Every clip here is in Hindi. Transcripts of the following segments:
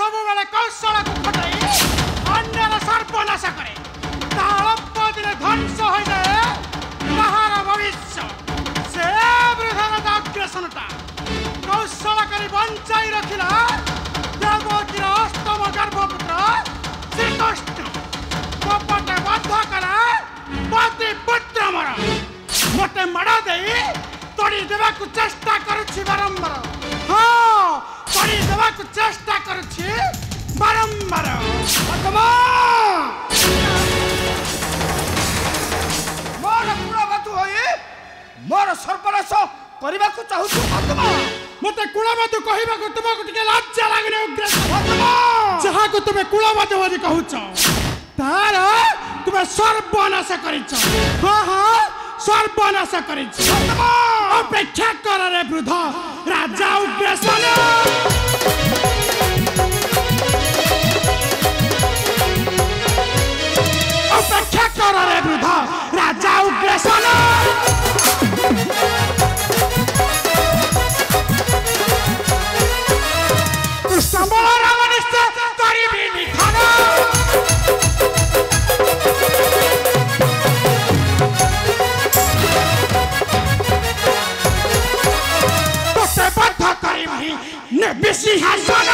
सब बेले कौशल को खटाई अन्यर सर्वनाश करे अल्प दिन ध्वंस हो जाए ताहार भविष्य से वृद्धर अग्रसनता कौशल करी बंचाई रखिला देवकीर अष्टम गर्भपुत्र श्रीकृष्ण कपटे बद्ध कला पति पुत्र मर मते माड़ दे तोड़ी देवा को चेष्टा करुछि बारंबार हाँ तोड़ी देवा को चेष्टा करुछि बारंबार आत्मा मोर कुलबधु होई मोर सर्वनाश करबा को चाहू आत्मा मते कुलबधु कहिबा को तुमको टिके लज्जा लागने उग्र आत्मा जहा को तुमे कुलबधु होई कहूछ तार तुमे सर्वनाश करिछ हां हां सर्वनाश करिछ अपेक्षा कर रे वृद्ध राजा उग्रसेन अपेक्षा कर रे वृद्ध राजा उग्रसेन कृष्ण बलराम निश्चय करिबि निधन सिंहासन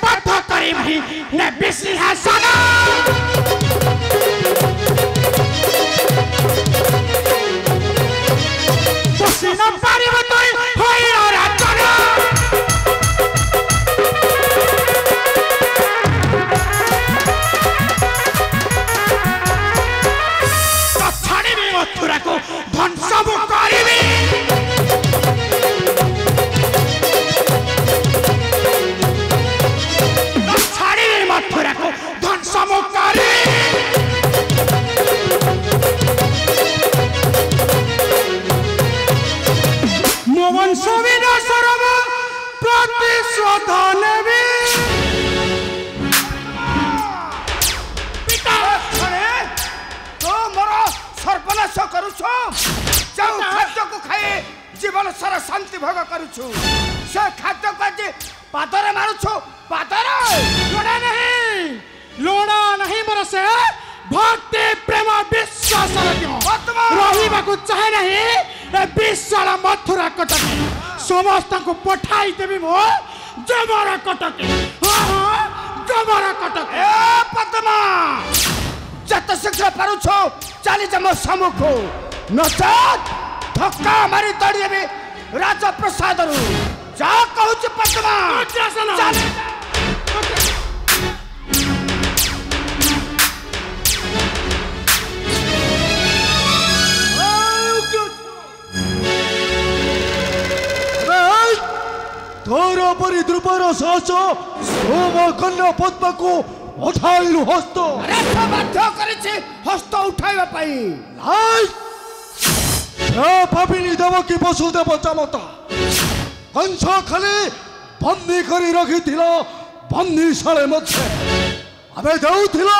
बद्ध करी सिंहासन बसी न पारिब तुई होइन राजन मथुरा को ध्वंस करिबी छाड़ी मथुरा को ध्वंस करिबी मो वंश विनाशर प्रतिशोध नेबी सर्वनाश करुछु जाऊ खाद्य को खाए जीवन सारा शांति भोग करुछु से खाद्य को आज पादरे मारुछु पादरे लोड़ा नहीं मोर से भक्ति प्रेम विश्वास रहिबा को चाहे नहीं ए विशाल मथुरा कटके समस्त को पठाई देबी मो जबर कटके हां हां जबर कटके ए पद्मा जत शीघ्र पारुछो चली जा मो सम्मुख नचत धक्का मारी तड़ी देबी राजा प्रसाद रु जा कहूछ पद्मा चल तोर परि द्रुपर सहस सोम कन्या पद्मा को उठाइलु हस्त बाध्य करिछि हस्त उठाइबा पई नाइ पापिनी देवकी वसुदेव जामता कंस खाली बंदी करी रखिथिला बंदीशाला मध्ये अबे देउथिला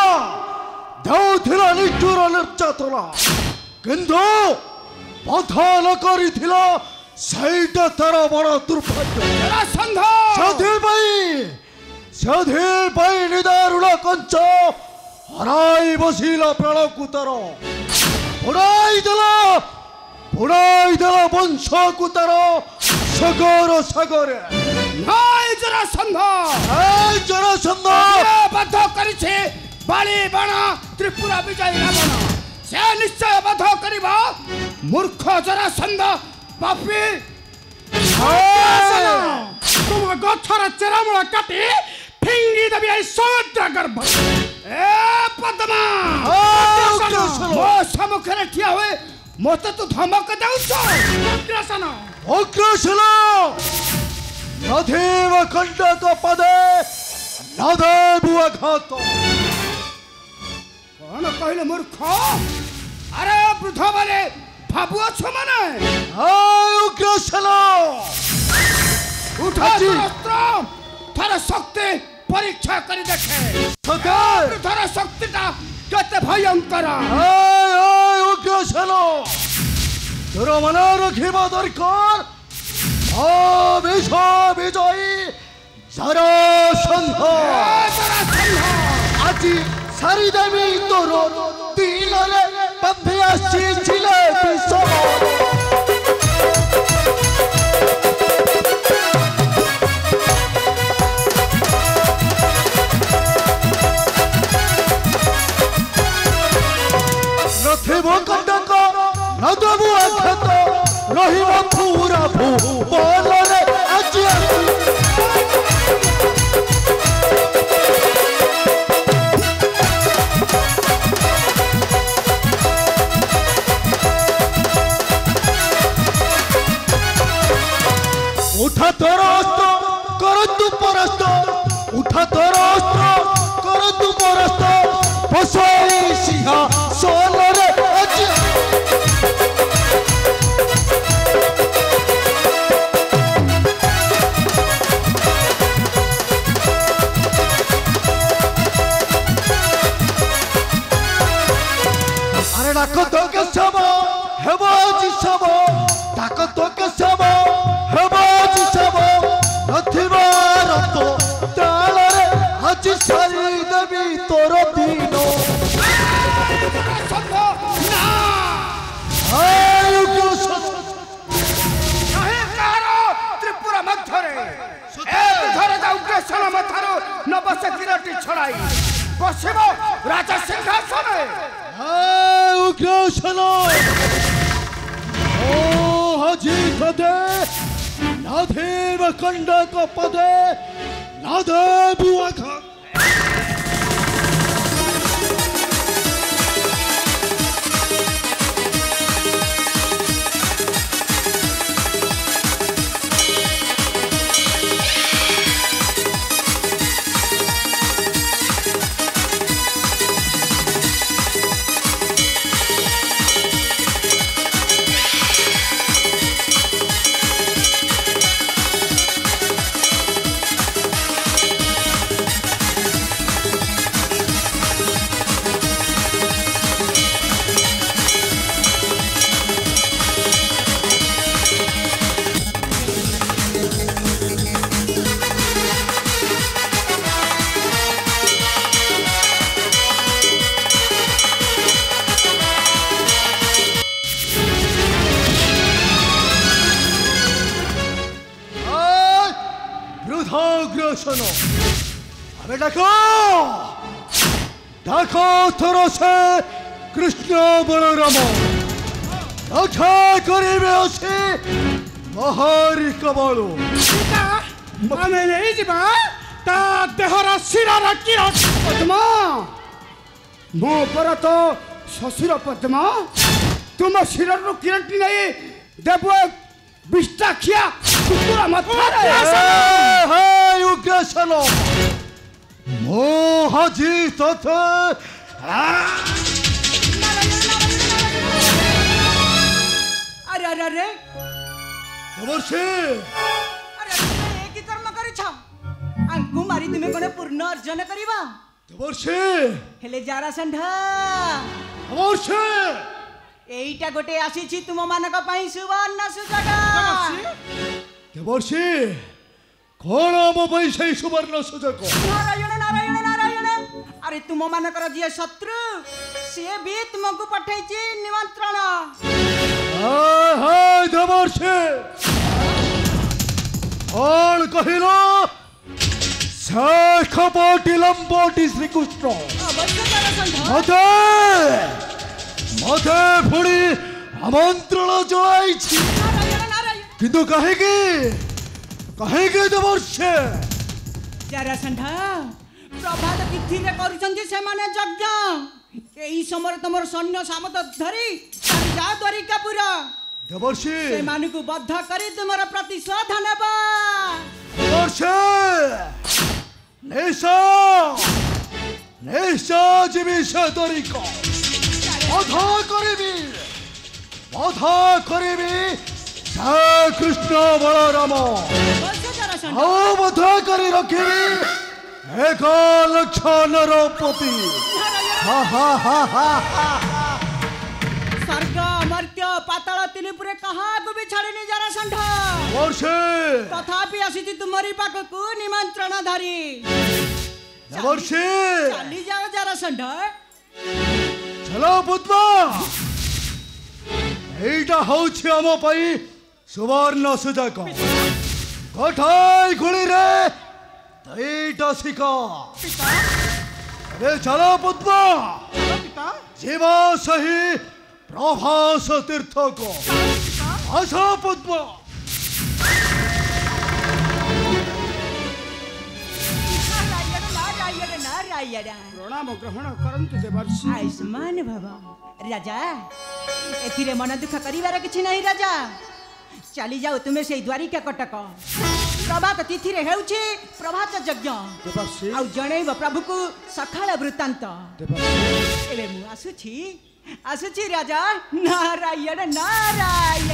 निष्ठुर निर्यातना किंतु बधन करिथिला सैटा तर बड़ दुर्भाग्य सधी निदारुण कंच हराई बसिला प्राण कुतर बुड़ाई देला वंश कुतर सगर सागरे जरासंध बध करिछे बाली बाण त्रिपुरा विजय रावण से निश्चय बध करिबा मूर्ख जरासंध पापी तुम गछर चेरामूल काटी फिंगी देबी आई समुद्र गर्भ ए पद्मा मो सम्मुखरे ठिया हुए मते तू धमक देउछ अग्रसन नदेव खंडक पदे नदेव घात कौन कहले मूर्ख अरे वृद्ध बाले भाबुआ छ माने उग्रसन उठा अस्त्र थार शक्ति परीक्षा करी देखे थार शक्तिटा केते भयंकर उग्रसन ତୋର ମନେ ରଖିବା ଦରକାର ବିଜୟୀ ଜରାସନ୍ଧ ଆଜି ସାରିଦେବି ତୋର ଦିନରେ ବାନ୍ଧି ଆସିଥିଲେ ବିଷମ ନଥିବ କଟକ ନଦବୁ ଆଘାତ ରହିବ ପୁରା ଭୁବନରେ ଆଜି उठा तोर अस्त्र कर तू परास्त उठा तोर अस्त्र कर तू परास्त बसाई सिंहासन रे आज अरे डाक तो के सब हेबो जी सब डाक तो के सब हेबो जी सब नथिबार तो तालरे आज सारी देवी तोर दीनो त्रिपुरा मध्यरे उग्रसेन मथारो नवश किरटी छड़ाई बसिब राजा सिंहासन उग्रसेन ओ हजी पदे नादेव कंडक पदे नादेव आघा उग्रसेन अबे डाको डाको थोर से कृष्ण बलराम रक्षा करिबे अछि महारी कबाळो आमे नहीं जिबा ता देहरा शिरार किरण पद्मा मो पर तो शशिर पद्मा तुम शिरर किरण नहीं देव विष्टाखिया कुकुरा मथारे उग्रसेन मो हजी तथे अरे अरे अरे देवर्षि अरे एक ही कर्म करिछ आंकु मारी तुमे कोने पूर्ण अर्जन करिबा देवर्षि हेले जरासंध देवर्षि एईटा गोटे आसीछि तुम मानक पई सुवर्ण सुजग देवर्षि कौन मो पई से सुवर्ण सुजग नारायण नारायण नारायण अरे तुम मानकर जे शत्रु से भी तुमको पठाइछि निमंत्रण हाय हाय देवर्षि कौन कहिलो शेख बोटी लंबोटी श्री कृष्ण अवश्य जरासंध मते मते पुणी आमंत्रण जणाई नारायण नारायण किंतु कहेगी कहेगी देवर्षि जरासंध प्रभात तिथि रे करूछन्ति से माने यज्ञ एई समय तमर सैन्य सामत धरी जा द्वारिकापुर देवर्षि से मानकु बद्ध करी तुमर प्रतिशोध नेबा देवर्षि निशा जीवी से तरीका बाधा करिबी जय कृष्ण बलराम बाधा करी रखिबी 1 लाख नरपति स्वर्ग अमर्त्य पाताल तिनिपुरे काहाकू भी छाड़िनी जरासंध वर्षे तथापि आसीची तुमरी पाखकू निमंत्रण धरी वर्षे चली जाओ जरासंध चलो पुत्मा এইটা হচ্ছে আমার পাই সুবর্ণ সুযোগ কোথায় গুলি রে এইটা শিখা রে চলো পুত্মা পিতা জীবা সহি প্রভাস তীর্থ কো আসো পুত্মা प्रणाम ग्रहण करंतु देवर्षि आयुष्मान भव राजा एथिरे मन दुख करिवार किछि नहीं राजा चली जाओ तुम्हें से द्वारिका कटक प्रभात तिथि रे हेउछि प्रभात यज्ञ देवर्षि आउ जणैब प्रभु को सखाळ वृत्तांत एबे मु आसुछि राजा नारायण नारायण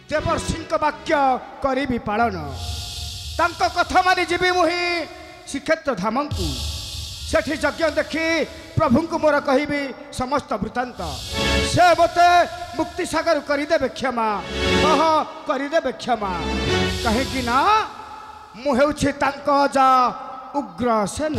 देवर्षि वाक्य करी पालन तांको कथा मानि जीवी मुही श्रीक्षेत्र धाम को सेठी यज्ञ देखी प्रभु को मोर कहबी समस्त वृत्तांत से मते मुक्ति सागर करदेवे क्षमा हाँ करदेवे क्षमा कहीं ना मुझे अजा उग्रसेन